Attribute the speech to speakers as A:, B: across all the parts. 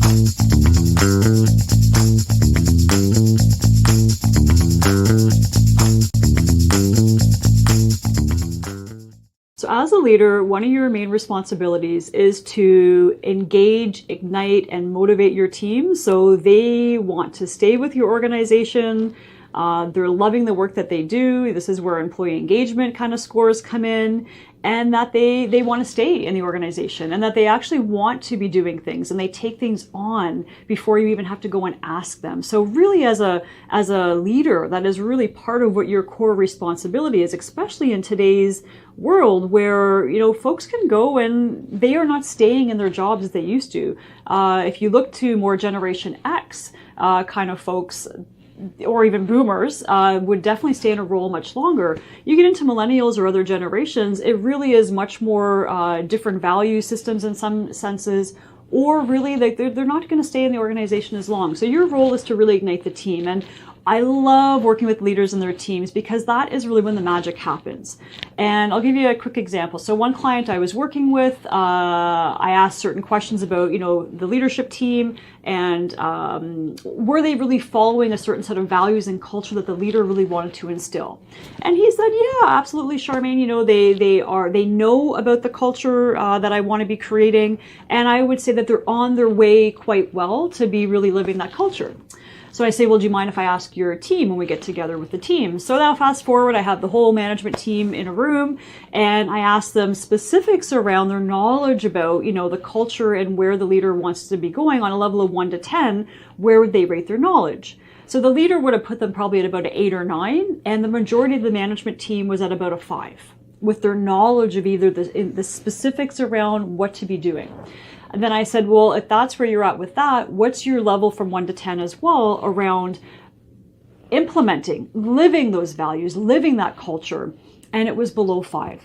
A: So as a leader, one of your main responsibilities is to engage, ignite, and motivate your team so they want to stay with your organization. They're loving the work that they do. This is where employee engagement kind of scores come in, and that they want to stay in the organization, and that they actually want to be doing things, and they take things on before you even have to go and ask them. So really, as a leader, that is really part of what your core responsibility is, especially in today's world where, you know, folks can go and they are not staying in their jobs as they used to. If you look to more Generation X kind of folks, or even boomers, would definitely stay in a role much longer. You get into millennials or other generations, it really is much more different value systems in some senses, or really they're not going to stay in the organization as long. So your role is to really ignite the team. And I love working with leaders and their teams because that is really when the magic happens. And I'll give you a quick example. So one client I was working with, I asked certain questions about, you know, the leadership team and were they really following a certain set of values and culture that the leader really wanted to instill? And he said, yeah, absolutely, Charmaine. You know, they know about the culture that I want to be creating, and I would say that they're on their way quite well to be really living that culture. So I say, well, do you mind if I ask your team when we get together with the team? So now fast forward, I have the whole management team in a room, and I ask them specifics around their knowledge about, you know, the culture and where the leader wants to be going on a level of 1 to 10. Where would they rate their knowledge? So the leader would have put them probably at about an 8 or 9, and the majority of the management team was at about a 5, with their knowledge of either the specifics around what to be doing. And then I said, well, if that's where you're at with that, what's your level from 1 to 10 as well around implementing, living those values, living that culture? And it was below 5.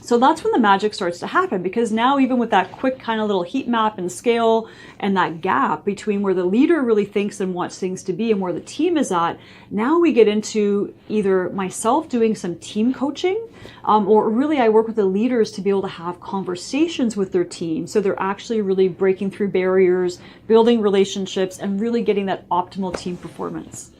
A: So that's when the magic starts to happen, because now even with that quick kind of little heat map and scale and that gap between where the leader really thinks and wants things to be and where the team is at, now we get into either myself doing some team coaching, or really I work with the leaders to be able to have conversations with their team. So they're actually really breaking through barriers, building relationships, and really getting that optimal team performance.